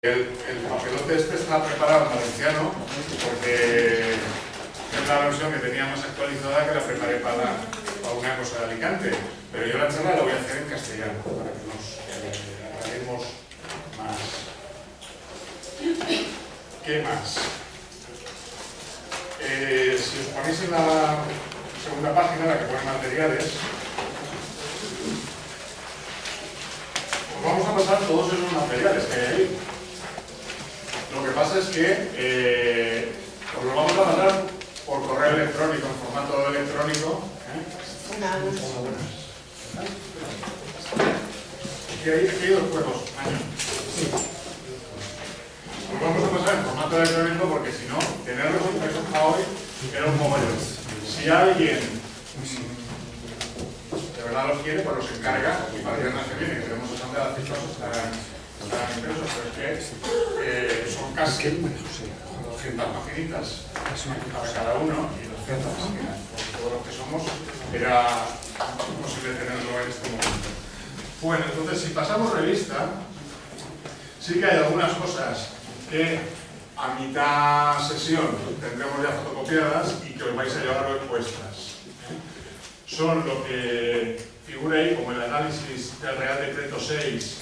El papelote este está preparado en valenciano porque es la versión que tenía más actualizada que la preparé para una cosa de Alicante, pero yo la charla la voy a hacer en castellano para que nos haremos más. ¿Qué más? Si os ponéis en la segunda página, la que pone materiales, os vamos a pasar todos esos materiales que hay ahí. Lo que pasa es que os lo vamos a mandar por correo electrónico, en formato electrónico. Aquí hay dos juegos. Os vamos a pasar en formato electrónico porque si no, tenerlos impresos a hoy era un mogollón. Si alguien de verdad los quiere, pues los encarga y para el viernes que viene, que tenemos que de las cifras, estarán impresos, pero es que son casi 200 paginitas para cada uno y 200 páginas. Por todos los que somos, era imposible tenerlo en este momento. Bueno, entonces, si pasamos revista, sí que hay algunas cosas que a mitad sesión tendremos ya fotocopiadas y que os vais a llevar hoy puestas. Son lo que figura ahí como el análisis del Real Decreto 6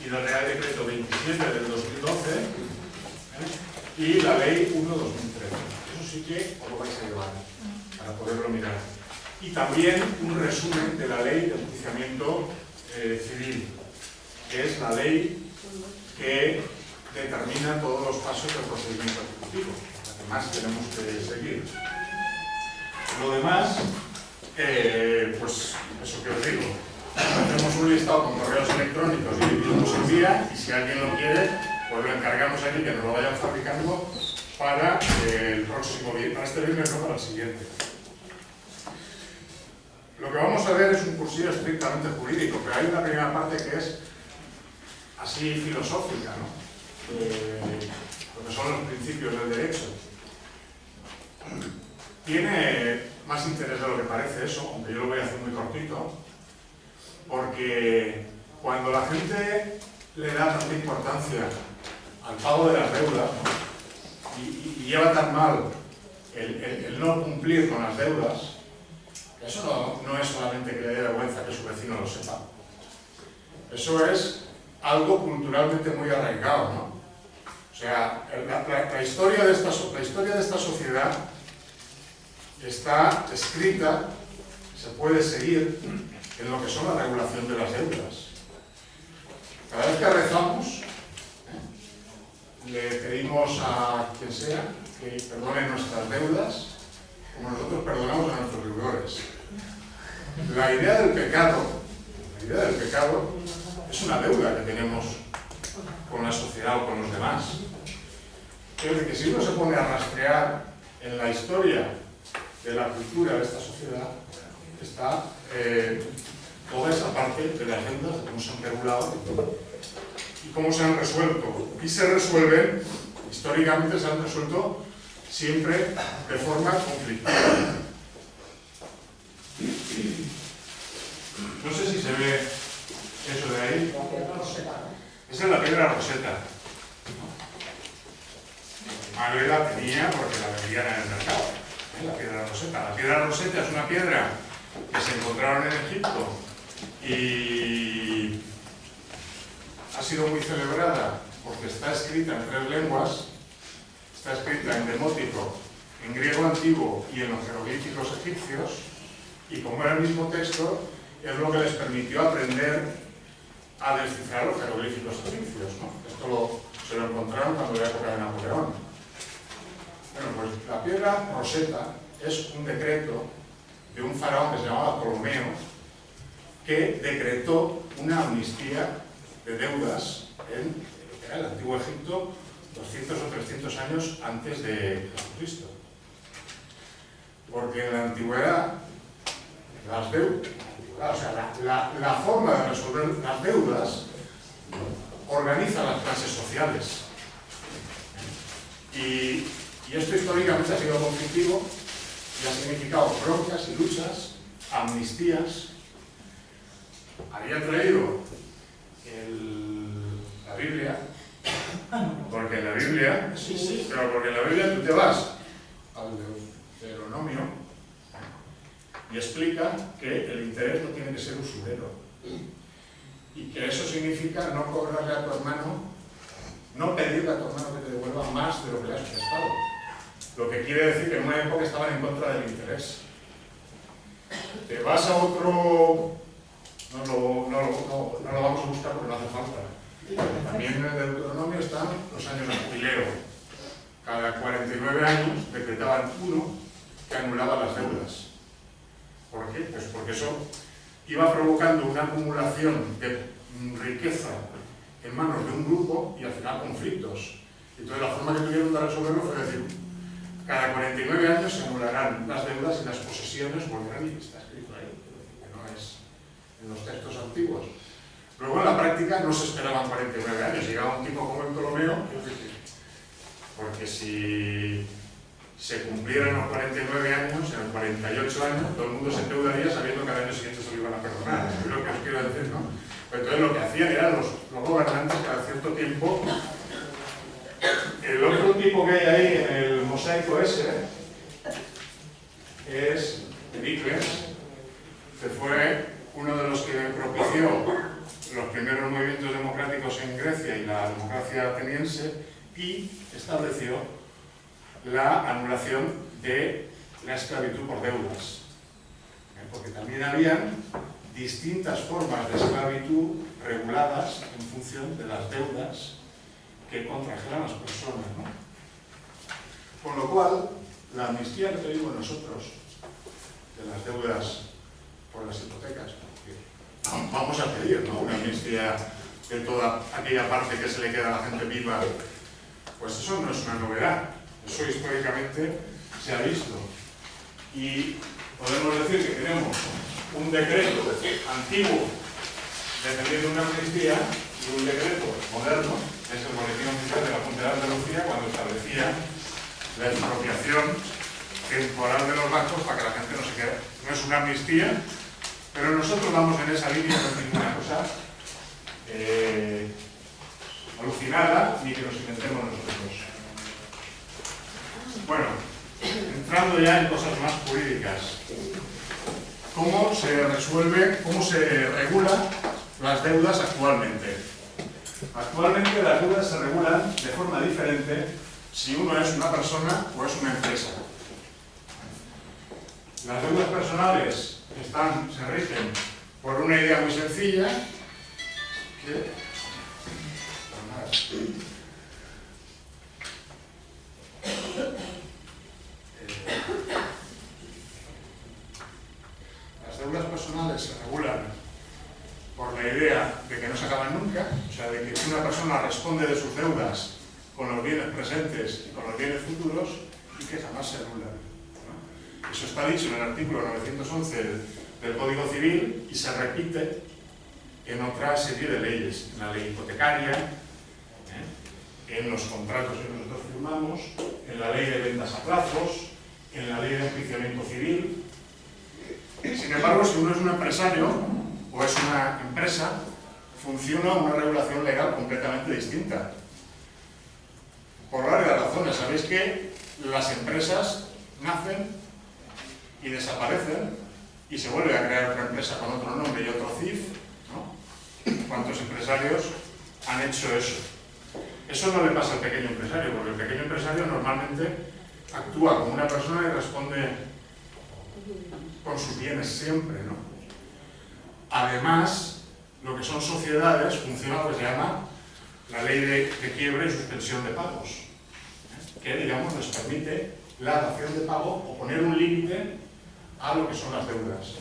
y del Real Decreto 27 del 2012 y la Ley 1/2013. Eso sí que os lo vais a llevar para poderlo mirar. Y también un resumen de la Ley de Enjuiciamiento Civil, que es la ley que determina todos los pasos del procedimiento ejecutivo, la que más tenemos que seguir. Lo demás, pues eso que os digo, hacemos un listado con correos electrónicos y dividimos el día, y si alguien lo quiere, pues lo encargamos aquí que nos lo vayan fabricando para el próximo viernes, para este viernes, no para el siguiente. Lo que vamos a ver es un cursillo estrictamente jurídico, pero hay una primera parte que es así filosófica, ¿no? Lo que son los principios del derecho. Tiene más interés de lo que parece eso, aunque yo lo voy a hacer muy cortito, porque cuando la gente le da tanta importancia al pago de las deudas, ¿no? y lleva tan mal el no cumplir con las deudas, eso no es solamente que le dé vergüenza que su vecino lo sepa. Eso es algo culturalmente muy arraigado, ¿no? O sea, la historia de esta sociedad está escrita, se puede seguir en lo que son la regulación de las deudas. Cada vez que rezamos, le pedimos a quien sea que perdone nuestras deudas, como nosotros perdonamos a nuestros deudores. La idea del pecado es una deuda que tenemos con la sociedad o con los demás. Es decir, que si uno se pone a rastrear en la historia de la cultura de esta sociedad, está toda esa parte de las deudas, de cómo se han regulado y cómo se han resuelto. Y se resuelven, históricamente se han resuelto siempre de forma conflictiva. No sé si se ve eso de ahí. Esa es la piedra roseta. Mi madre la tenía porque la vendían en el mercado. La piedra roseta. La piedra roseta es una piedra que se encontraron en Egipto y ha sido muy celebrada porque está escrita en 3 lenguas. Está escrita en demótico, en griego antiguo y en los jeroglíficos egipcios, y como era el mismo texto, es lo que les permitió aprender a descifrar los jeroglíficos egipcios, ¿no? Esto se lo encontraron cuando era época de Napoleón. Bueno, pues la piedra roseta es un decreto de un faraón que se llamaba Ptolomeo, que decretó una amnistía de deudas en el antiguo Egipto 200 o 300 años antes de Jesucristo. Porque en la antigüedad, las deudas, o sea, la forma de resolver las deudas organiza las clases sociales. Y esto históricamente ha sido conflictivo y ha significado broncas y luchas, amnistías. Había traído la Biblia Biblia, pero porque en la Biblia tú te vas al Deuteronomio y explica que el interés no tiene que ser usurero y que eso significa no cobrarle a tu hermano, no pedirle a tu hermano que te devuelva más de lo que le has prestado. Lo que quiere decir que en una época estaban en contra del interés. Te vas a otro... No lo vamos a buscar porque no hace falta. También en el Deuteronomio están los años de jubileo. Cada 49 años decretaban uno que anulaba las deudas. ¿Por qué? Pues porque eso iba provocando una acumulación de riqueza en manos de un grupo y al final conflictos. Entonces la forma que tuvieron de resolverlo fue decir, cada 49 años se anularán las deudas y las posesiones volverán, y está escrito ahí, que no es en los textos antiguos. Luego en la práctica no se esperaban 49 años, llegaba un tipo como el Ptolomeo, porque si se cumplieran los 49 años, en los 48 años, todo el mundo se endeudaría sabiendo que al año siguiente se lo iban a perdonar. Es lo que os quiero decir, ¿no? Pues entonces lo que hacían eran los gobernantes cada cierto tiempo. El otro tipo que hay ahí en el mosaico ese es Pericles, que fue uno de los que propició los primeros movimientos democráticos en Grecia y la democracia ateniense y estableció la anulación de la esclavitud por deudas. Porque también habían distintas formas de esclavitud reguladas en función de las deudas que contrajeran las personas, ¿no? Con lo cual, la amnistía que pedimos nosotros de las deudas por las hipotecas, porque vamos a pedir, ¿no?, una amnistía de toda aquella parte que se le queda a la gente viva, pues eso no es una novedad, eso históricamente se ha visto. Y podemos decir que tenemos un decreto antiguo defendiendo una amnistía y un decreto moderno, que es el Boletín Oficial de la Junta de Andalucía, cuando establecía la expropiación temporal de los bancos para que la gente no se quede. No es una amnistía, pero nosotros vamos en esa línea, no es ninguna cosa alucinada ni que nos inventemos nosotros. Bueno, entrando ya en cosas más jurídicas, ¿cómo se resuelve, cómo se regula las deudas actualmente? Actualmente las deudas se regulan de forma diferente si uno es una persona o es una empresa. Las deudas personales se rigen por una idea muy sencilla, que las deudas personales se regulan por la idea de que no se acaban nunca, o sea, de que una persona responde de sus deudas con los bienes presentes y con los bienes futuros y que jamás se anulan, ¿no? Eso está dicho en el artículo 911 del Código Civil y se repite en otra serie de leyes, en la ley hipotecaria, en los contratos que nosotros firmamos, en la ley de ventas a plazos, en la ley de enjuiciamiento civil. Sin embargo, si uno es un empresario o es una empresa, funciona una regulación legal completamente distinta. Por varias razones. Sabéis que las empresas nacen y desaparecen y se vuelve a crear otra empresa con otro nombre y otro CIF, ¿no? ¿Cuántos empresarios han hecho eso? Eso no le pasa al pequeño empresario, porque el pequeño empresario normalmente actúa como una persona y responde con sus bienes siempre, ¿no? Además, lo que son sociedades funciona lo que se llama la ley de quiebra y suspensión de pagos, que, digamos, les permite la dación de pago o poner un límite a lo que son las deudas.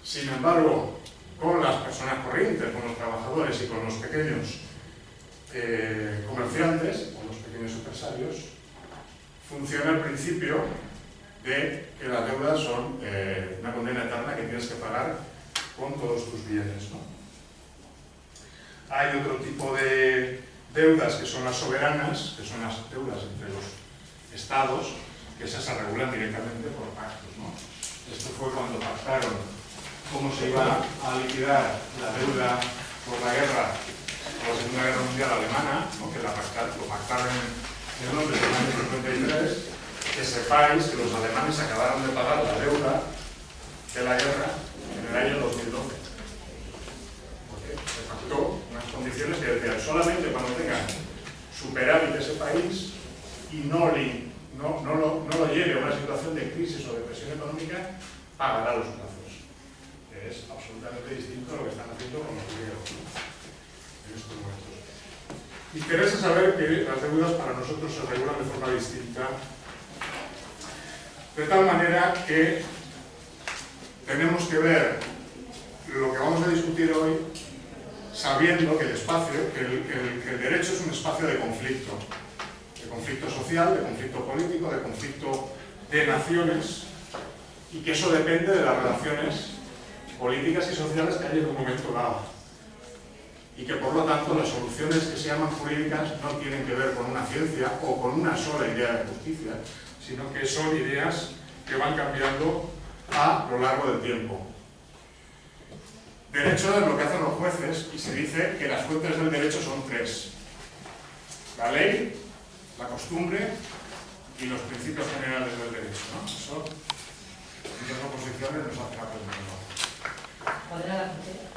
Sin embargo, con las personas corrientes, con los trabajadores y con los pequeños comerciantes, con los pequeños empresarios, funciona el principio de que las deudas son una condena eterna que tienes que pagar con todos tus bienes, ¿no? Hay otro tipo de deudas que son las soberanas, que son las deudas entre los estados, que esas se regulan directamente por pactos, ¿no? Esto fue cuando pactaron cómo se iba a liquidar la deuda por la guerra la Segunda Guerra Mundial alemana, ¿no? Que lo pactaron en Londres en el año 53, que sepáis que los alemanes acabaron de pagar la deuda de la guerra en el año 2012. Porque se pactó unas condiciones que decían solamente cuando tengan superávit ese país y no lo lleve a una situación de crisis o de presión económica, pagará los plazos. Que es absolutamente distinto a lo que están haciendo con los griegos, ¿no? En estos momentos. Interesa saber que las deudas para nosotros se regulan de forma distinta, de tal manera que tenemos que ver lo que vamos a discutir hoy sabiendo que el espacio, que el derecho es un espacio de conflicto social, de conflicto político, de conflicto de naciones, y que eso depende de las relaciones políticas y sociales que hay en un momento dado. Y que por lo tanto las soluciones que se llaman jurídicas no tienen que ver con una ciencia o con una sola idea de justicia, sino que son ideas que van cambiando a lo largo del tiempo. Derecho es lo que hacen los jueces y se dice que las fuentes del derecho son tres: la ley, la costumbre y los principios generales del derecho, ¿no? Eso, muchas oposiciones nos hacen aprenderlo. ¿Cuál era la primera?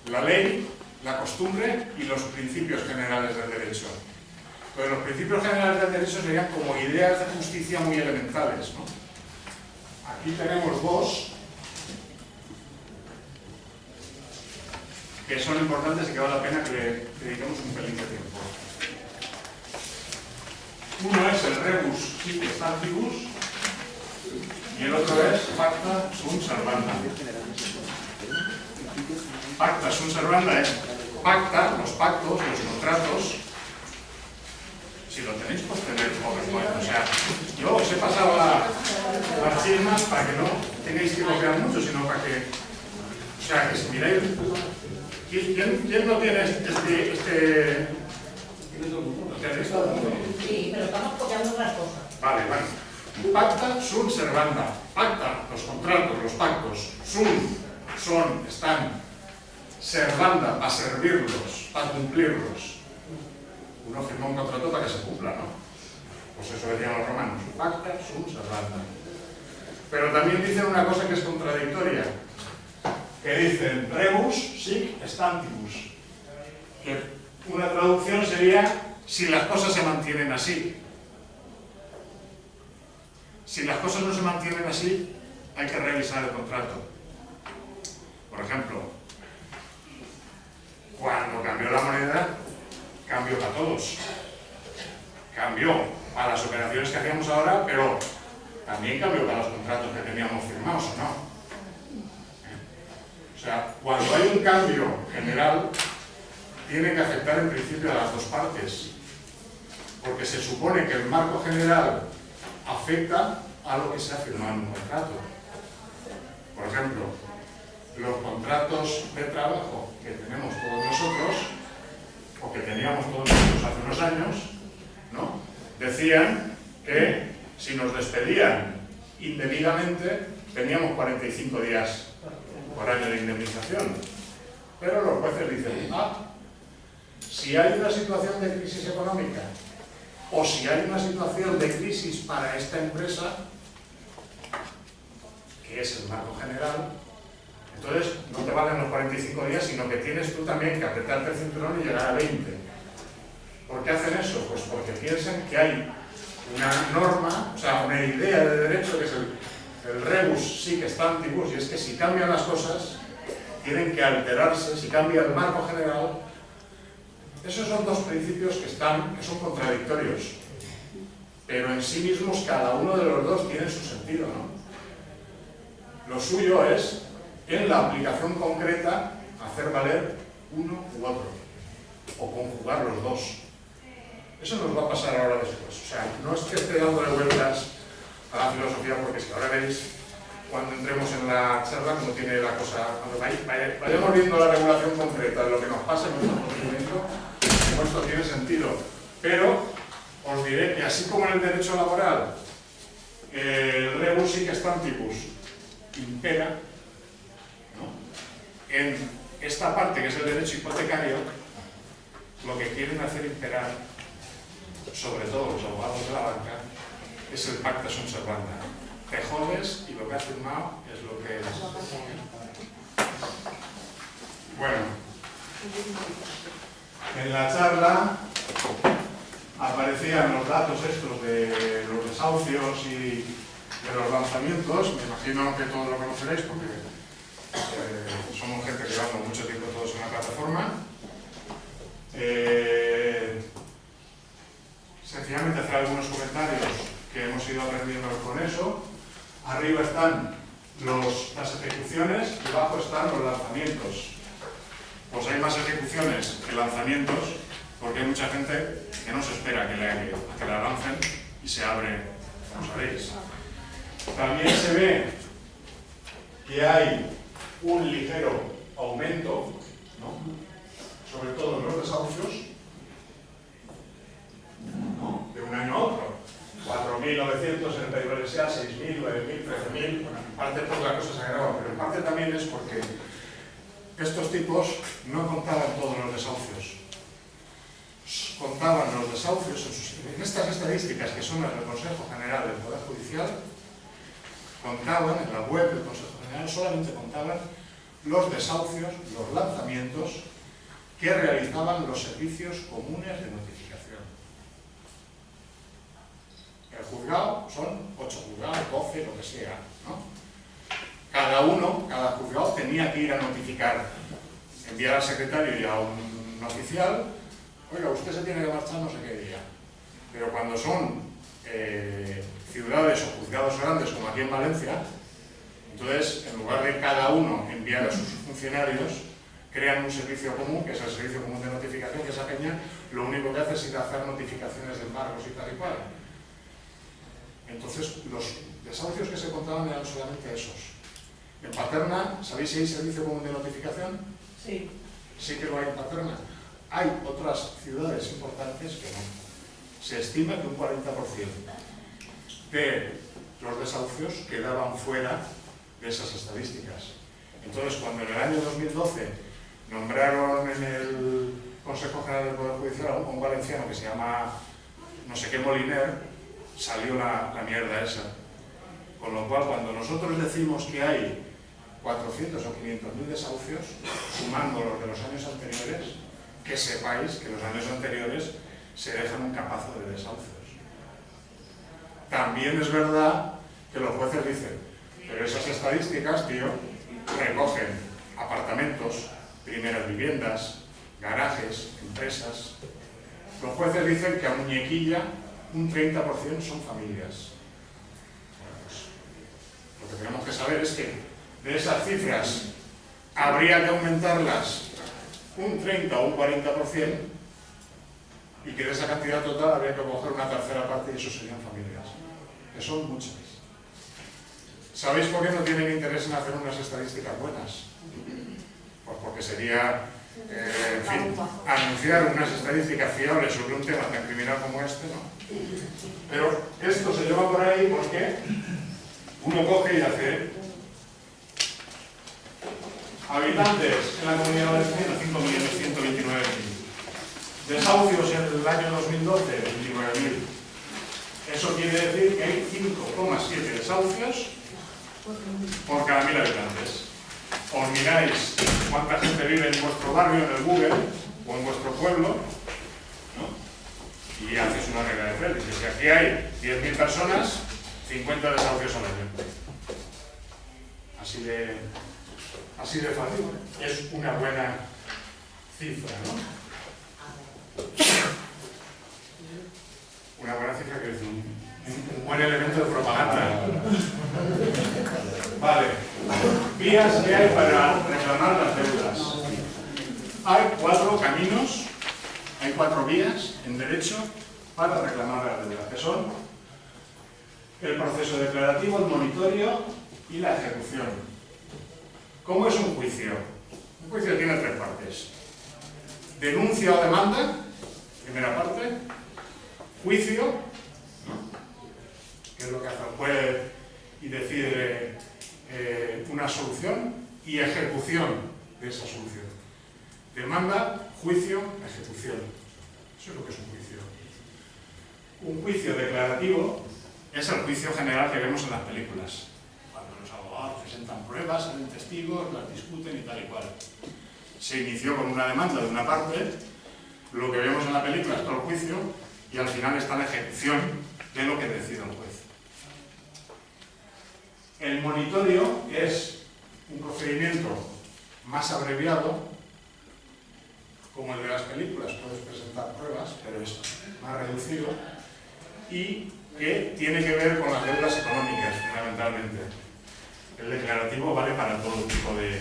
La ley, la costumbre y los principios generales del derecho. Entonces, los principios generales del derecho serían como ideas de justicia muy elementales, ¿no? Aquí tenemos dos que son importantes y que vale la pena que le dediquemos un pelín de tiempo. Uno es el rebus sic stantibus y el otro es pacta sunt servanda. Pacta sunt servanda es pacta, los pactos, los contratos. Si lo tenéis, pues tenéis PowerPoint. O sea, yo os he pasado las firmas para que no tengáis que copiar mucho, sino para que, o sea, que si miráis, ¿quién no tiene este? ¿Lo tenéis todo el mundo? Sí, pero estamos copiando otras cosas. Vale. Pacta sunt servanda. Pacta, los contratos, los pactos. Sunt, son, están. Servanda, para servirlos, para cumplirlos. Uno firma un contrato para que se cumpla, ¿no? Pues eso decían los romanos. Pacta sunt servanda. Pero también dicen una cosa que es contradictoria. Que dicen rebus sic stantibus. Que una traducción sería si las cosas se mantienen así. Si las cosas no se mantienen así, hay que revisar el contrato. Por ejemplo, cuando cambió la moneda, cambió para todos. Cambió para las operaciones que hacíamos ahora, pero también cambió para los contratos que teníamos firmados, ¿o no? O sea, cuando hay un cambio general, tiene que afectar en principio a las dos partes, porque se supone que el marco general afecta a lo que se ha firmado en un contrato. Por ejemplo, los contratos de trabajo que tenemos todos nosotros, o que teníamos todos nosotros hace unos años, ¿no? Decían que si nos despedían indebidamente, teníamos 45 días por año de indemnización. Pero los jueces dicen, si hay una situación de crisis económica, o si hay una situación de crisis para esta empresa, que es el marco general, entonces no te valen los 45 días, sino que tienes tú también que apretarte el cinturón y llegar a 20. ¿Por qué hacen eso? Pues porque piensan que hay una norma, o sea, una idea de derecho que es el rebus sic stantibus, y es que si cambian las cosas, tienen que alterarse, si cambia el marco general. Esos son dos principios que son contradictorios, pero en sí mismos cada uno de los dos tiene su sentido, ¿no? Lo suyo es, en la aplicación concreta, hacer valer uno u otro, o conjugar los dos. Eso nos va a pasar ahora después. O sea, no es que esté dándole vueltas a la filosofía, porque si ahora veréis, cuando entremos en la charla, cómo tiene la cosa, cuando vayamos viendo la regulación concreta de lo que nos pasa en nuestro procedimiento, como esto tiene sentido. Pero os diré que así como en el derecho laboral, el rebus sic stantibus impera, ¿no? En esta parte que es el derecho hipotecario, lo que quieren hacer imperar, sobre todo los abogados de la banca, es el pacta sunt servanda. Te jodes y lo que has firmado es lo que es. Bueno, en la charla aparecían los datos estos de los desahucios y de los lanzamientos. Me imagino que todos lo conoceréis porque somos gente que llevamos mucho tiempo todos en la plataforma. Sencillamente hacer algunos comentarios que hemos ido aprendiendo con eso. Arriba están las ejecuciones y abajo están los lanzamientos. Pues hay más ejecuciones que lanzamientos porque hay mucha gente que no se espera que la lancen y se abre, como sabéis. También se ve que hay un ligero aumento, ¿no?, sobre todo en los desahucios, ¿no?, de un año a otro. 4.900 en el periodo de SEA, 6.000, 9.000, 13.000. Bueno, en parte por la cosa se agrava, pero en parte también es porque estos tipos no contaban todos los desahucios. Contaban los desahucios en estas estadísticas que son las del Consejo General del Poder Judicial. Contaban en la web del Consejo General, solamente contaban los desahucios, los lanzamientos que realizaban los servicios comunes de notificación. El juzgado son 8 juzgados, 12, lo que sea, ¿no? Cada juzgado tenía que ir a notificar, enviar al secretario y a un oficial: oiga, usted se tiene que marchar no sé qué día. Pero cuando son ciudades o juzgados grandes como aquí en Valencia, entonces en lugar de cada uno enviar a sus funcionarios, crean un servicio común, que es el servicio común de notificación, que esa peña lo único que hace es ir a hacer notificaciones de embargos y tal y cual. Entonces los desahucios que se contaban eran solamente esos. En Paterna, ¿sabéis si hay servicio común de notificación? Sí. Sí que lo hay en Paterna. Hay otras ciudades importantes que no. Se estima que un 40% de los desahucios quedaban fuera de esas estadísticas. Entonces, cuando en el año 2012 nombraron en el Consejo General del Poder Judicial a un valenciano que se llama no sé qué Moliner, salió la mierda esa. Con lo cual, cuando nosotros decimos que hay 400 o 500.000 desahucios, sumando los de los años anteriores, que sepáis que los años anteriores se dejan un capazo de desahucios. También es verdad que los jueces dicen, pero esas estadísticas, tío, recogen apartamentos, primeras viviendas, garajes, empresas. Los jueces dicen que a muñequilla un 30% son familias. Bueno, pues, lo que tenemos que saber es que de esas cifras habría que aumentarlas un 30 o un 40% y que de esa cantidad total habría que coger una tercera parte y eso serían familias, que son muchas. ¿Sabéis por qué no tienen interés en hacer unas estadísticas buenas? Pues porque sería, en fin, anunciar unas estadísticas fiables sobre un tema tan criminal como este, ¿no? Pero esto se lleva por ahí porque uno coge y hace habitantes en la comunidad valenciana, 5.129.000. Desahucios en el año 2012, 29.000. Eso quiere decir que hay 5,7 desahucios por cada 1.000 habitantes. Os miráis cuánta gente vive en vuestro barrio, en el Google, o en vuestro pueblo, ¿no?, y haces una regla de 3. Dices, si aquí hay 10.000 personas, 50 desahucios al año. Así de fácil. Es una buena cifra, ¿no? Una buena cifra que es un buen elemento de propaganda. Vale. Vías que hay para reclamar las deudas. Hay 4 caminos, hay 4 vías en derecho para reclamar las deudas, que son el proceso declarativo, el monitorio y la ejecución. ¿Cómo es un juicio? Un juicio tiene 3 partes. Denuncia o demanda, primera parte. Juicio, ¿no?, que es lo que hace el juez y decide una solución, y ejecución de esa solución. Demanda juicio, ejecución. Eso es lo que es un juicio. Un juicio declarativo es el juicio general que vemos en las películas. Cuando los abogados presentan pruebas, salen testigos, las discuten y tal y cual. Se inició con una demanda de una parte, lo que vemos en la película es todo el juicio y al final está la ejecución de lo que decide el juez. El monitorio es un procedimiento más abreviado, como el de las películas, puedes presentar pruebas, pero es más reducido, y que tiene que ver con las deudas económicas, fundamentalmente. El declarativo vale para todo tipo de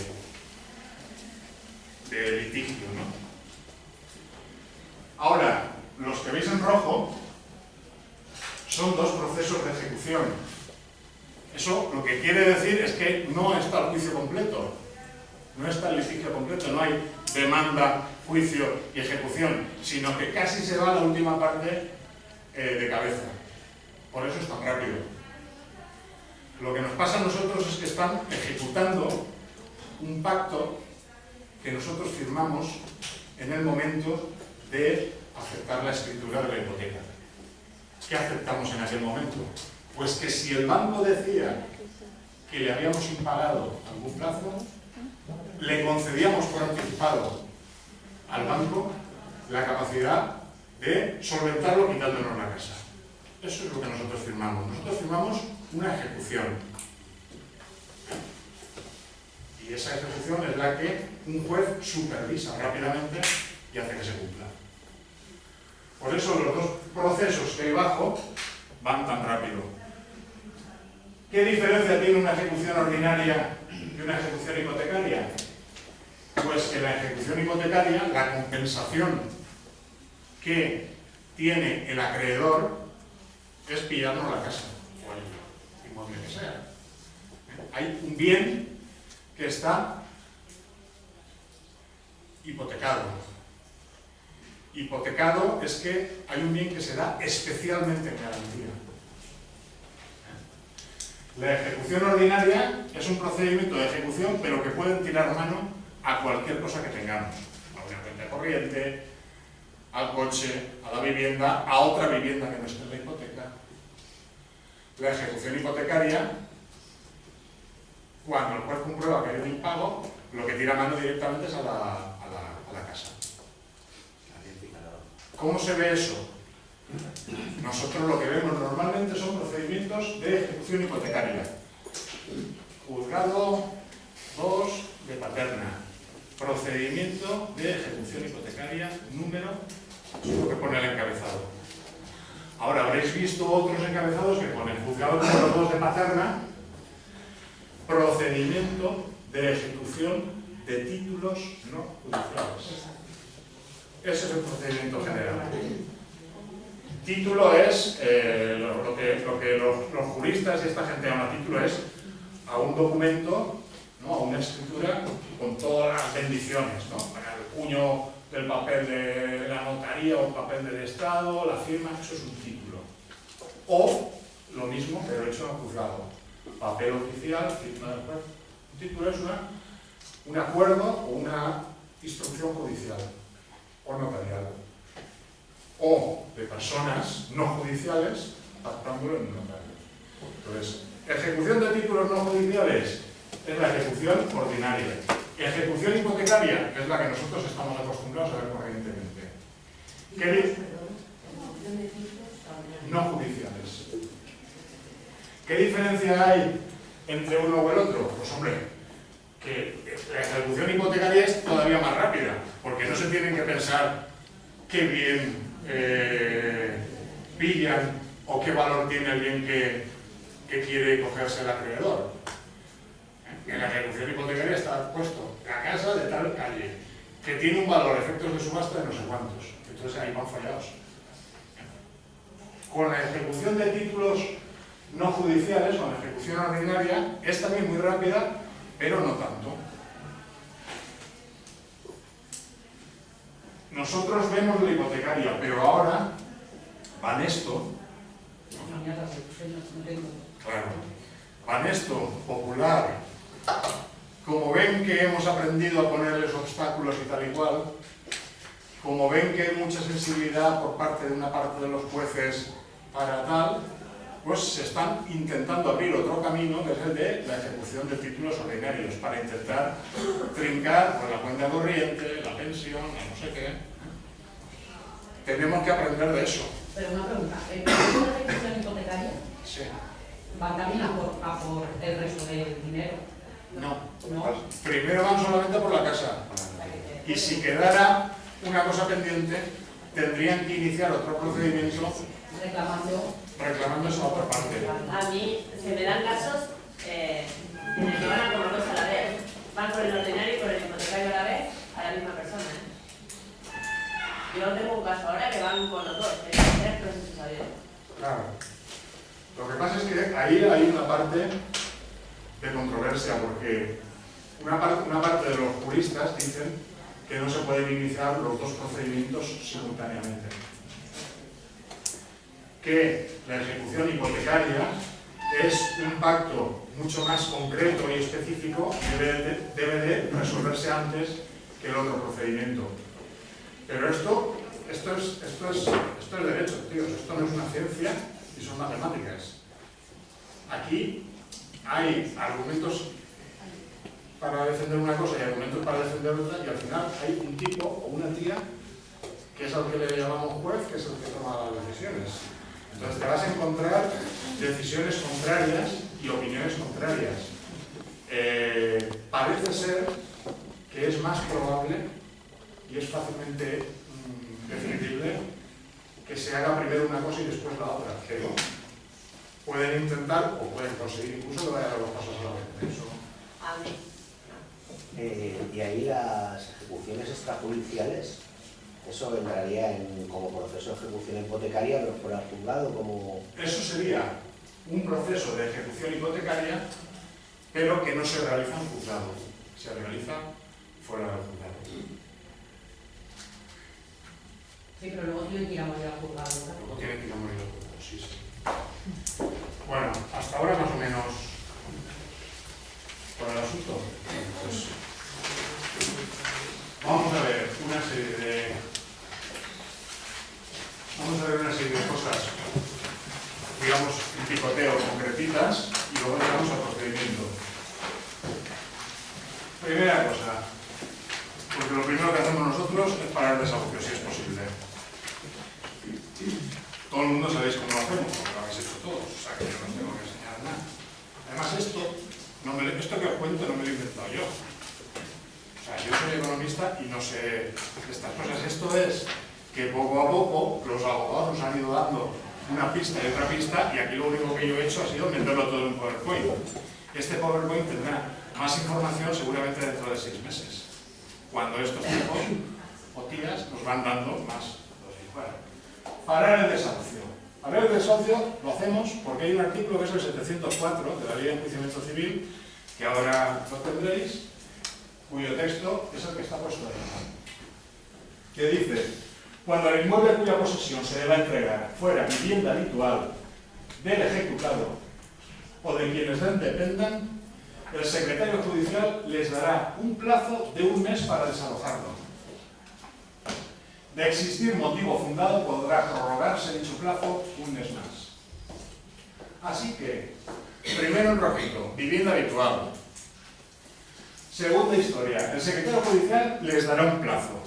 litigio, ¿no? Ahora, los que veis en rojo son dos procesos de ejecución. Eso lo que quiere decir es que no está el juicio completo, no está el litigio completo, no hay demanda, juicio y ejecución, sino que casi se va a la última parte de cabeza. Por eso es tan rápido. Lo que nos pasa a nosotros es que están ejecutando un pacto que nosotros firmamos en el momento de aceptar la escritura de la hipoteca. ¿Qué aceptamos en aquel momento? Pues que si el banco decía que le habíamos impagado algún plazo, le concedíamos por anticipado al banco la capacidad de solventarlo quitándonos la casa. Eso es lo que nosotros firmamos. Nosotros firmamos una ejecución. Y esa ejecución es la que un juez supervisa rápidamente y hace que se cumpla. Por eso los dos procesos que hay abajo van tan rápido. ¿Qué diferencia tiene una ejecución ordinaria de una ejecución hipotecaria? Pues que la ejecución hipotecaria, la compensación que tiene el acreedor es pillarnos la casa o el inmueble que sea. Hay un bien que está hipotecado. Hipotecado es que hay un bien que se da especialmente en garantía. La ejecución ordinaria es un procedimiento de ejecución, pero que pueden tirar mano a cualquier cosa que tengamos. A una cuenta corriente, al coche, a la vivienda, a otra vivienda que no esté en la hipoteca. La ejecución hipotecaria, cuando el juez comprueba que hay un impago, lo que tira mano directamente es a la casa. ¿Cómo se ve eso? Nosotros lo que vemos normalmente son procedimientos de ejecución hipotecaria. Juzgado 2 de Paterna. Procedimiento de ejecución hipotecaria número, eso es lo que pone el encabezado. Ahora habréis visto otros encabezados que ponen juzgado número 2 de Paterna, procedimiento de ejecución de títulos no judiciales. Ese es el procedimiento general. Título es, lo que los juristas y esta gente llama título es a un documento, ¿no? A una escritura con todas las bendiciones, ¿no? Para el puño del papel de la notaría o el papel del Estado, la firma, eso es un título. O lo mismo pero hecho en el juzgado. Papel oficial, firma del juez. Un título es un acuerdo o una instrucción judicial o notarial. O de personas no judiciales pactándolo en un notario. Entonces, ejecución de títulos no judiciales es la ejecución ordinaria. Ejecución hipotecaria es la que nosotros estamos acostumbrados a ver corrientemente. No judiciales. ¿Qué diferencia hay entre uno o el otro? Pues hombre, que la ejecución hipotecaria es todavía más rápida, porque no se tienen que pensar qué bien pillan o qué valor tiene el bien que quiere cogerse el acreedor. En la ejecución hipotecaria está puesto la casa de tal calle, que tiene un valor, efectos de subasta de no sé cuántos. Entonces ahí van fallados. Con la ejecución de títulos no judiciales, con la ejecución ordinaria, es también muy rápida, pero no tanto. Nosotros vemos la hipotecaria, pero ahora Banesto, claro, Banesto, Popular, como ven que hemos aprendido a ponerles obstáculos y tal y cual, como ven que hay mucha sensibilidad por parte de una parte de los jueces para tal, pues se están intentando abrir otro camino, que es el de la ejecución de títulos ordinarios, para intentar trincar pues, la cuenta corriente, la pensión, no sé qué. Tenemos que aprender de eso. Pero una pregunta, ¿el proceso de ejecución hipotecaria Sí. va también a por el resto del dinero? No. No. Primero van solamente por la casa. Y si quedara una cosa pendiente, tendrían que iniciar otro procedimiento reclamando esa otra parte. A mí se me dan casos en el que van a como dos a la vez. Van por el ordinario y por el hipotecario a la vez a la misma persona. Yo tengo un caso ahora que van con los dos, en tres procesos abiertos. Claro. Lo que pasa es que ahí hay una parte de controversia, porque una parte de los juristas dicen que no se pueden iniciar los dos procedimientos simultáneamente. Que la ejecución hipotecaria es un pacto mucho más concreto y específico, debe de resolverse antes que el otro procedimiento. Pero esto es derecho, tíos, esto no es una ciencia y son matemáticas. Aquí hay argumentos para defender una cosa y argumentos para defender otra, y al final hay un tipo o una tía que es al que le llamamos juez, que es el que toma las decisiones. Entonces te vas a encontrar decisiones contrarias y opiniones contrarias. Parece ser que es más probable y es fácilmente definible que se haga primero una cosa y después la otra, pero pueden intentar o pueden conseguir incluso que vayan a los pasos a la vez. Eso. A mí. Y ahí las ejecuciones extrajudiciales, eso entraría como proceso de ejecución hipotecaria, pero fuera del juzgado, como... Eso sería un proceso de ejecución hipotecaria, pero que no se realiza en juzgado, se realiza fuera del juzgado. Sí, pero luego tienen que ir a morir al juzgado, ¿verdad? Luego tienen que ir a morir al juzgado, sí, sí. Bueno, hasta ahora más o menos por el asunto. Pues, vamos a ver una serie de cosas, digamos, un picoteo concretitas, y luego llegamos al procedimiento. Primera cosa, porque lo primero que hacemos nosotros es parar el desahucio, si es posible. Todo el mundo sabéis cómo lo hacemos, porque lo habéis hecho todos, o sea que yo no os tengo que enseñar nada. Además esto que os cuento no me lo he inventado yo. O sea, yo soy economista y no sé estas cosas. Esto es que poco a poco los abogados nos han ido dando una pista y otra pista, y aquí lo único que yo he hecho ha sido meterlo todo en un PowerPoint. Este PowerPoint tendrá más información seguramente dentro de 6 meses, cuando estos tipos o tías nos van dando más dosis. Bueno, parar el desahucio. Parar el desahucio lo hacemos porque hay un artículo que es el 704 de la Ley de Enjuiciamiento Civil, que ahora lo tendréis, cuyo texto es el que está puesto ahí, que dice: cuando el inmueble cuya posesión se deba entregar fuera vivienda habitual del ejecutado o de quienes dependan, el secretario judicial les dará un plazo de 1 mes para desalojarlo. De existir motivo fundado, podrá prorrogarse dicho plazo 1 mes más. Así que, primero enrojito, vivienda habitual. Segunda historia, el secretario judicial les dará un plazo.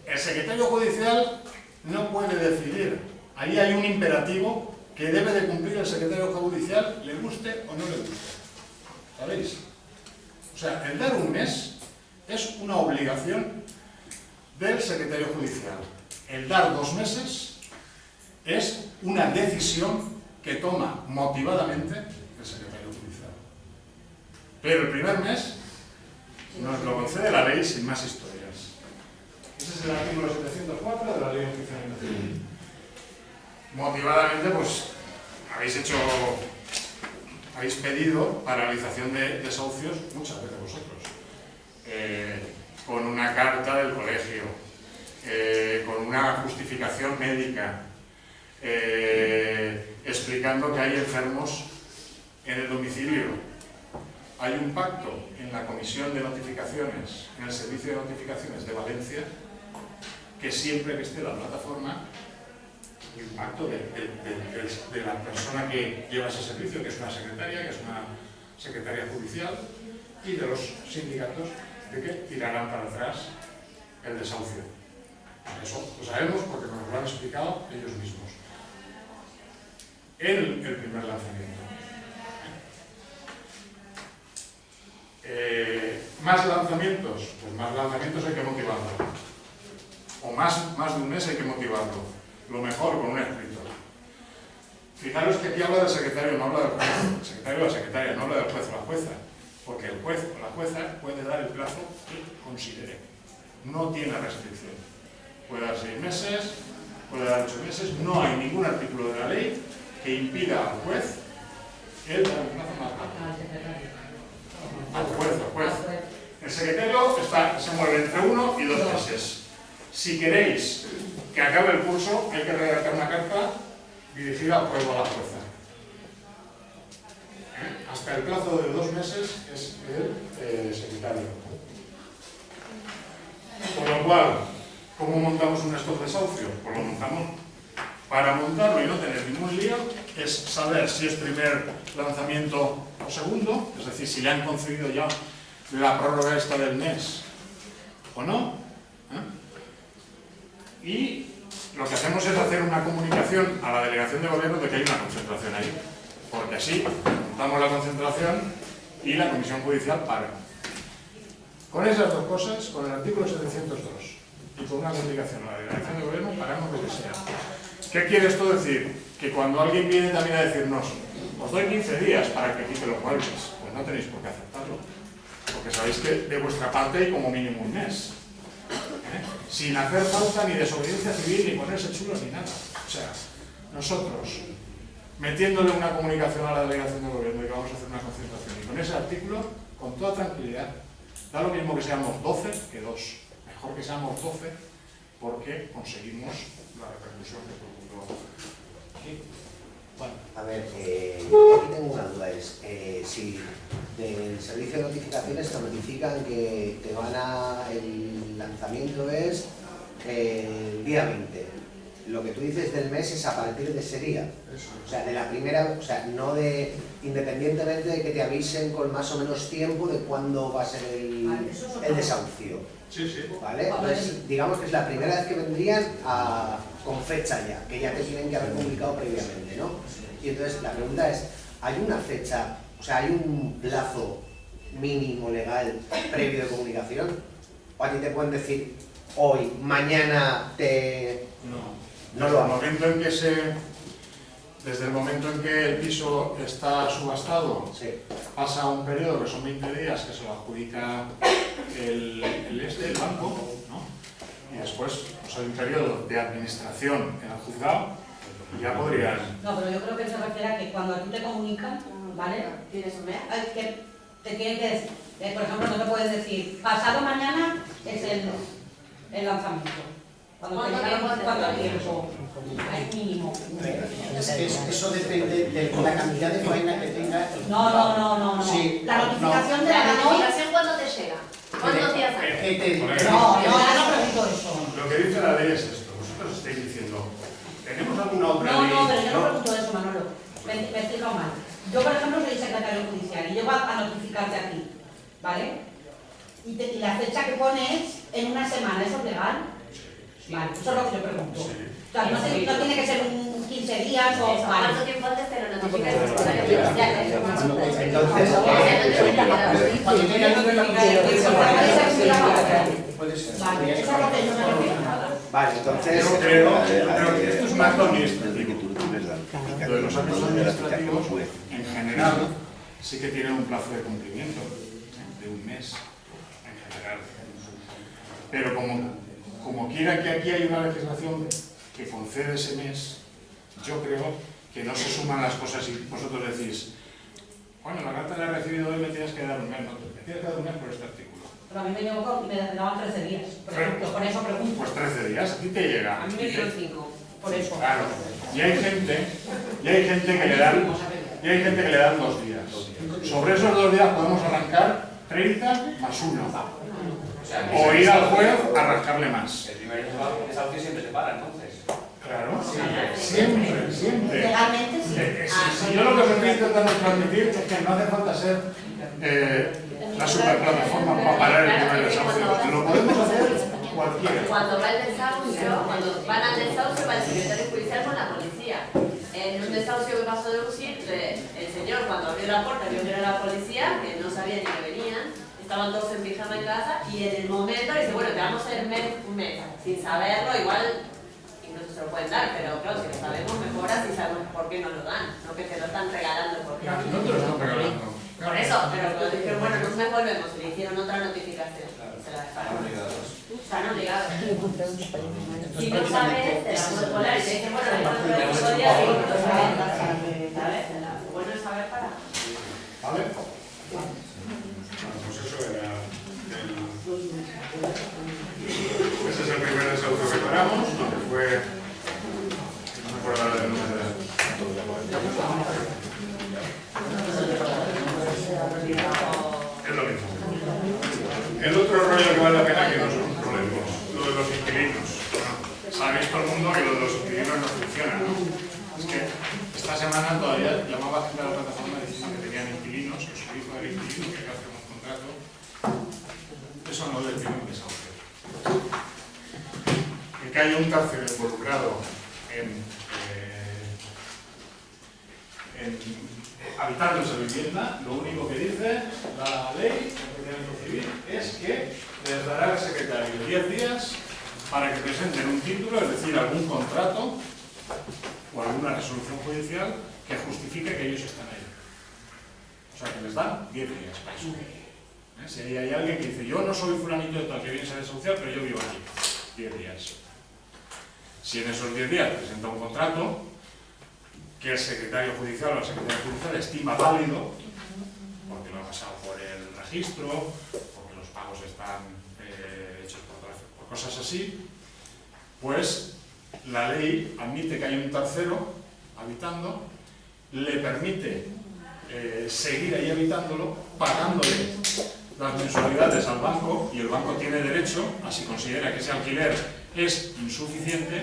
El secretario judicial no puede decidir. Ahí hay un imperativo que debe de cumplir el secretario judicial, le guste o no le guste. ¿Sabéis? O sea, el dar 1 mes es una obligación del secretario judicial. El dar 2 meses es una decisión que toma motivadamente el secretario judicial. Pero el primer mes nos lo concede la ley sin más historias. Ese es el artículo 704 de la Ley de Enjuiciamiento Civil. Motivadamente, pues, habéis pedido paralización de desahucios muchas veces vosotros. Con una carta del colegio, con una justificación médica, explicando que hay enfermos en el domicilio. Hay un pacto en la Comisión de Notificaciones, en el Servicio de Notificaciones de Valencia, que siempre que esté la plataforma, el impacto de la persona que lleva ese servicio, que es una secretaria judicial, y de los sindicatos, de que tirarán para atrás el desahucio. Eso lo sabemos porque nos lo han explicado ellos mismos. En el primer lanzamiento. ¿Más lanzamientos? Pues más lanzamientos hay que motivarlo. O más de un mes hay que motivarlo. Lo mejor con un escrito. Fijaros que aquí habla del secretario, no habla del juez. El secretario o la secretaria, no habla del juez o la jueza. Porque el juez o la jueza puede dar el plazo que considere. No tiene restricción. Puede dar 6 meses, puede dar 8 meses. No hay ningún artículo de la ley que impida al juez el dar un plazo más largo. Al juez. El secretario se mueve entre 1 y 2 meses. Si queréis que acabe el curso, hay que redactar una carta dirigida al juez o a la jueza. Hasta el plazo de 2 meses es el secretario. Por lo cual, ¿cómo montamos un stop desahucio? Pues lo montamos. Para montarlo y no tener ningún lío, es saber si es primer lanzamiento o segundo, es decir, si le han concedido ya la prórroga esta del mes o no. Y lo que hacemos es hacer una comunicación a la delegación de gobierno de que hay una concentración ahí, porque así montamos la concentración y la comisión judicial para. Con esas dos cosas, con el artículo 702 y con una comunicación a la delegación de gobierno, paramos lo que sea. ¿Qué quiere esto decir? Que cuando alguien viene también a decirnos, os doy 15 días para que quite los muebles, pues no tenéis por qué aceptarlo, porque sabéis que de vuestra parte hay como mínimo un mes. Sin hacer falta ni desobediencia civil, ni ponerse chulos, ni nada. O sea, nosotros, metiéndole una comunicación a la delegación de gobierno de que vamos a hacer una concentración, y con ese artículo, con toda tranquilidad, da lo mismo que seamos 12 que 2. Mejor que seamos 12 porque conseguimos la repercusión que procuró. Bueno. A ver, yo aquí tengo una duda, si del servicio de notificaciones te notifican que te van a, el lanzamiento es el día 20, lo que tú dices del mes es a partir de ese día, o sea, de la primera, o sea, no de, independientemente de que te avisen con más o menos tiempo de cuándo va a ser el desahucio. Sí, sí. ¿Vale? Entonces, digamos que es la primera vez que vendrían con fecha ya, que ya te tienen que haber publicado previamente, ¿no? Y entonces la pregunta es, ¿hay una fecha, o sea, hay un plazo mínimo legal previo de comunicación? ¿O a ti te pueden decir hoy, mañana te... No lo hago. Desde el momento en que el piso está subastado, sí, pasa un periodo que son 20 días que se lo adjudica el banco, ¿no? Y después pues, hay un periodo de administración en el juzgado y ya podrían... No, pero yo creo que se refiere a que cuando a ti te comunican, ¿vale? ¿Tienes un mes? Que te tienen que decir, por ejemplo, no te puedes decir, pasado mañana es el lanzamiento. ¿Cuánto tiempo? Hay mínimo. Eso depende de la cantidad de faena que tenga. No. Sí, la notificación te la dan hoy. ¿La notificación cuándo te llega? ¿Cuántos días antes? No pregunto eso. Lo que dice la ley es esto. Vosotros estáis diciendo, ¿tenemos alguna otra ley? No, pero yo no pregunto eso, Manolo. Me he explicado mal. Yo, por ejemplo, soy secretario judicial y llego a notificarte a ti, ¿vale? Y la fecha que pones en una semana, ¿eso es legal? Vale, eso es lo que yo pregunto. O sea, no tiene que ser un 15 días o... ¿Cuánto tiempo antes te lo notificas? Vale, entonces... Creo que esto es un acto administrativo. Lo de los actos administrativos, en general, sí que tienen un plazo de cumplimiento, de un mes, en general. Pero como quiera que aquí hay una legislación que concede ese mes, yo creo que no se suman las cosas y vosotros decís, bueno, la carta la he recibido hoy, me tienes que dar un mes, no, me tienes que dar un mes por este artículo. Pero a mí me llegó y me daban 13 días, por ejemplo, por eso pregunto. Pues 13 días, a ti te llega. A mí me dieron 5, por eso. Claro, y hay gente que le dan 2 días. Sobre esos 2 días podemos arrancar 30 más 1. o ir al juez a rascarle más. El primer desahucio siempre se para, entonces. Claro, siempre, siempre. Legalmente sí. Si yo lo que estoy intentando transmitir es que no hace falta ser la superplataforma para parar el primer desahucio. Lo podemos hacer cualquiera. Cuando va el desahucio, cuando van al desahucio va el secretario judicial con la policía. En un desahucio que pasó de UCI, el señor cuando abrió la puerta vio que era la policía, que no sabía ni que venían, estaban todos en pijama en casa y en el momento dice, bueno, te vamos a hacer un mes, sin saberlo, igual incluso se lo pueden dar, pero claro, si lo sabemos mejor así sabemos por qué no lo dan, no que te lo están regalando porque No te lo están regalando. por eso, pero dijeron, bueno, no me volvemos y le hicieron otra notificación. Se la dejaron. Están obligados. Si no sabes, te la puedes volar y te dicen, bueno, le pones la custodia y no lo sabes. ¿Sabes? Lo bueno es saber para. ¿Vale? Pues eso era ese es el primer desahucio que paramos, que fue... No me acuerdo ahora del nombre de... Es lo mismo. El otro rollo que vale la pena que no son problemas, lo de los inquilinos. Bueno, sabéis todo el mundo que lo de los inquilinos no funciona, ¿no? Es que esta semana todavía llamaba gente a la plataforma diciendo que tenían inquilinos, que su hijo era inquilino, que había que hacer un contrato. Eso no le tiene un desahucio. El que haya un tercero involucrado en habitando esa vivienda, lo único que dice la ley de civil es que les dará el secretario 10 días para que presenten un título, es decir, algún contrato o alguna resolución judicial que justifique que ellos están ahí. O sea, que les dan 10 días para eso. Si hay alguien que dice, yo no soy fulanito de tal que viene a desahuciar, pero yo vivo aquí, 10 días. Si en esos 10 días presenta un contrato que el secretario judicial o la secretaria judicial estima válido, porque lo ha pasado por el registro, porque los pagos están hechos por cosas así, pues la ley admite que hay un tercero habitando, le permite seguir ahí habitándolo, pagándole las mensualidades al banco, y el banco tiene derecho, a si considera que ese alquiler es insuficiente,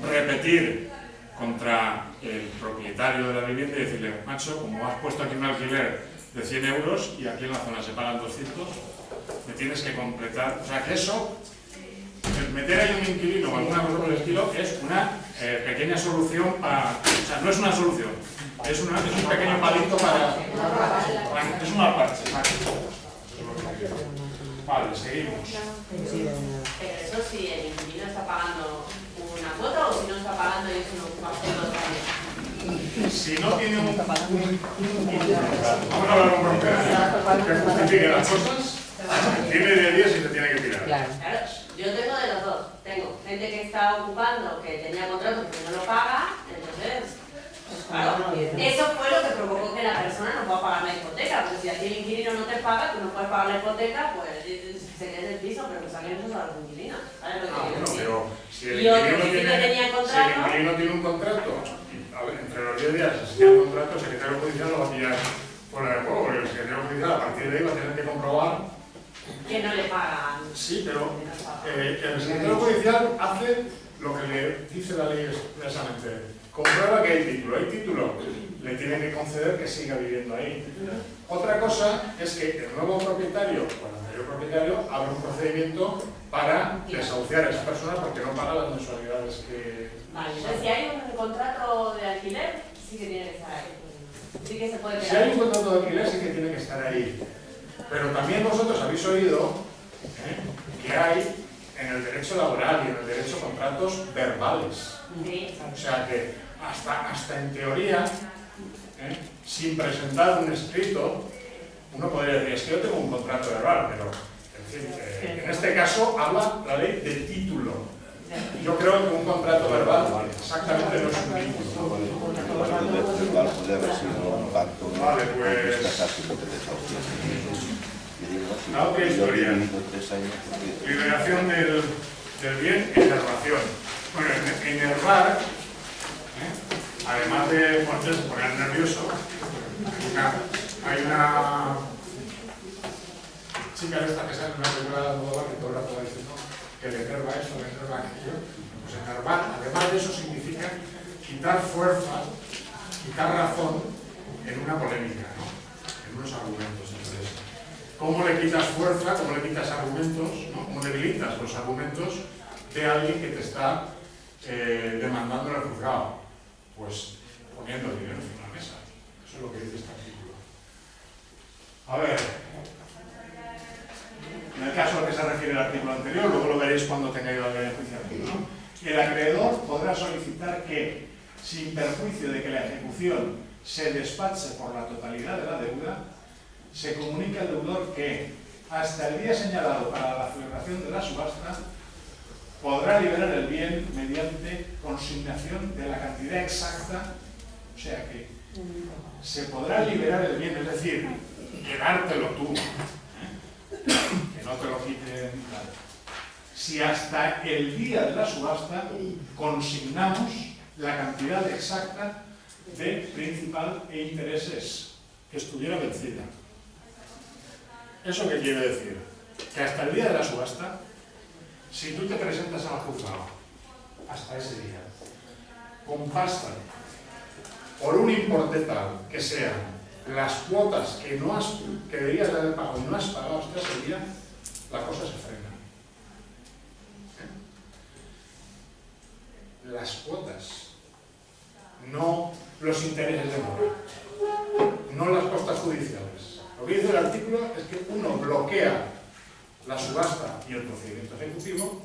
repetir contra el propietario de la vivienda y decirle, macho, como has puesto aquí un alquiler de 100 euros y aquí en la zona se pagan 200, me tienes que completar. O sea, que eso, el meter ahí un inquilino o alguna cosa por el estilo, es una pequeña solución para... O sea, no es una solución, es un pequeño palito para... Es un mal parche. Vale, seguimos. Pero eso sí, el inquilino está pagando una cuota o si no está pagando y eso no va a ser otra vez. Si no tiene un vamos a hablar con propiedad que justifique las cosas, tiene 10 días y se tiene que tirar. Claro, yo tengo de los dos. Tengo gente que está ocupando, que tenía contrato que no lo paga, entonces, pues claro, eso fue lo que provocó que la persona no pueda pagar la hipoteca, porque si aquí el inquilino no te paga, tú no puedes pagar la hipoteca, pues se quede el piso, pero que saquen esos a los inquilinos. ¿Sabes lo que quiero decir? Pero si el Y otro inquilino que sí que tenía contrato, tiene un contrato, a ver, entre los 10 días si tiene un contrato, el secretario judicial lo va a pillar fuera de juego, porque el secretario judicial a partir de ahí va a tener que comprobar que no le pagan. sí, pero el secretario judicial hace lo que le dice la ley expresamente. Comprueba que hay título, le tiene que conceder que siga viviendo ahí. Otra cosa es que el nuevo propietario o el anterior propietario abre un procedimiento para desahuciar a esa persona porque no paga las mensualidades que... Vale, entonces si hay un contrato de alquiler, sí que tiene que estar ahí. Sí que se puede quedar. Si hay un contrato de alquiler, sí que tiene que estar ahí. Pero también vosotros habéis oído que hay en el derecho laboral y en el derecho contratos verbales. Sí. O sea que hasta en teoría, sin presentar un escrito, uno podría decir, es que yo tengo un contrato verbal, pero en este caso habla la ley de título. Yo creo que un contrato verbal exactamente no es un título. Puede haber sido un pacto. Vale, pues... La otra historia. Liberación del bien, enervación. Bueno, enervar, además de poner nervioso, hay una chica esta que sale en una película de Almodóvar que todo el rato va diciendo que le enerva esto, le enerva aquello. Pues enervar, además de eso, significa quitar fuerza, quitar razón en una polémica, ¿no? En unos argumentos. Entonces, ¿cómo le quitas fuerza, cómo le quitas argumentos, ¿no? ¿Cómo debilitas los argumentos de alguien que te está demandando en el juzgado? Pues poniendo el dinero encima de la mesa. Eso es lo que dice este artículo. A ver, en el caso al que se refiere el artículo anterior, luego lo veréis cuando tengáis la ley de enjuiciamiento, ¿no? El acreedor podrá solicitar que, sin perjuicio de que la ejecución se despache por la totalidad de la deuda, se comunica al deudor que, hasta el día señalado para la celebración de la subasta, podrá liberar el bien mediante consignación de la cantidad exacta, o sea que se podrá liberar el bien, es decir, quedártelo tú, que no te lo quiten. Si hasta el día de la subasta consignamos la cantidad exacta de principal e intereses que estuviera vencida. ¿Eso qué quiere decir? Que hasta el día de la subasta, si tú te presentas al juzgado hasta ese día con pasta por un importe tal que sean las cuotas que deberías de haber pagado y no has pagado hasta ese día, la cosa se frena. Las cuotas, no los intereses de mora, no las costas judiciales. Lo que dice el artículo es que uno bloquea la subasta y el procedimiento ejecutivo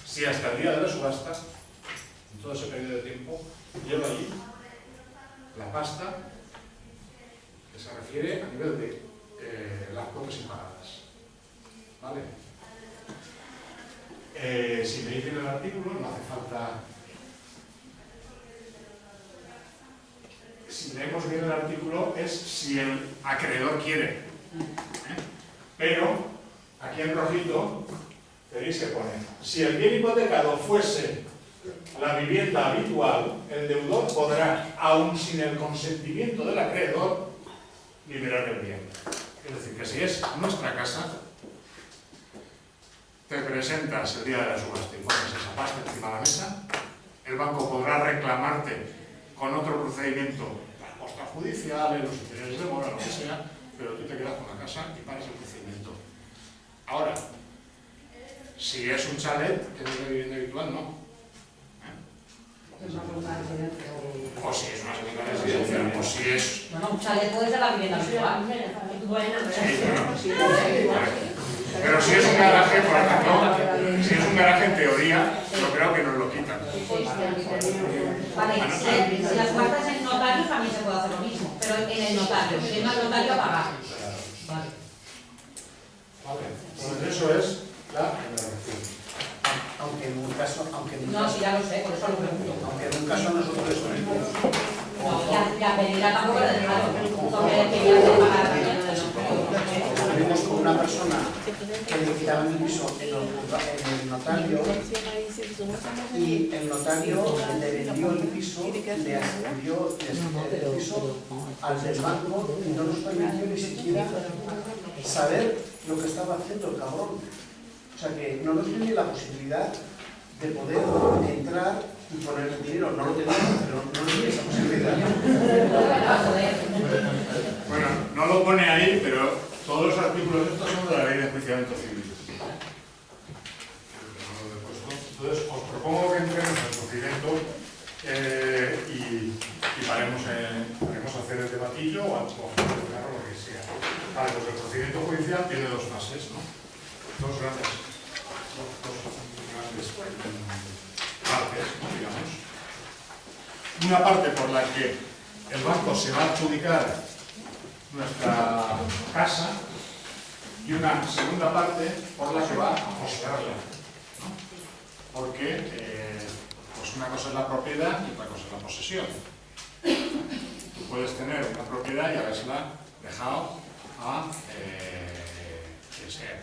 si hasta el día de la subasta, en todo ese periodo de tiempo, lleva allí la pasta que se refiere a nivel de las cuotas impagadas. ¿Vale? Si leéis bien el artículo, no hace falta... Si leemos bien el artículo, es si el acreedor quiere. Pero, aquí en rojito, veréis que pone, si el bien hipotecado fuese la vivienda habitual, el deudor podrá, aun sin el consentimiento del acreedor, liberar el bien. Es decir, que si es nuestra casa, te presentas el día de la subasta y pones esa pasta encima de la mesa, el banco podrá reclamarte con otro procedimiento las costas judiciales, los intereses de mora, lo que sea, pero tú te quedas con la casa y paras el procedimiento. Ahora, si es un chalet, que es de vivienda habitual, no. O si es una segunda residencia, o si es... Bueno, un chalet puede ser la vivienda habitual. Sí, pero si es un garaje, por ejemplo, si es un garaje en teoría, yo creo que nos lo quitan. Vale, si las cuartas en notario también se puede hacer lo mismo, pero en el notario, si es el notario a pagar. Vale. Vale, pues eso es la generación. Aunque en un caso, No, sí, ya lo sé, por eso lo pregunto. aunque en un caso nosotros estuvimos No, ya pedirá tampoco lo dejaron, porque le quería hacer pagar también lo del notario. estuvimos con una persona que le quitaban el piso en el notario y el notario le vendió el piso, le adquirió el piso al del banco y no nos permitió ni siquiera saber lo que estaba haciendo el cabrón. O sea que no nos dio ni la posibilidad de poder entrar y poner el dinero. No lo teníamos, pero no nos dio esa posibilidad. Bueno, no lo pone ahí, pero todos los artículos estos son de la ley de enjuiciamiento civil. Entonces, os propongo que entremos en el procedimiento y paremos a hacer el debatillo o a lo que sea. Vale, pues el procedimiento judicial tiene dos fases, ¿no? Dos grandes partes, ¿no? Digamos. Una parte por la que el banco se va a adjudicar nuestra casa y una segunda parte por la que va a poseerla, ¿no? Porque pues una cosa es la propiedad y otra cosa es la posesión. Tú puedes tener una propiedad y haberla dejado a quien sea.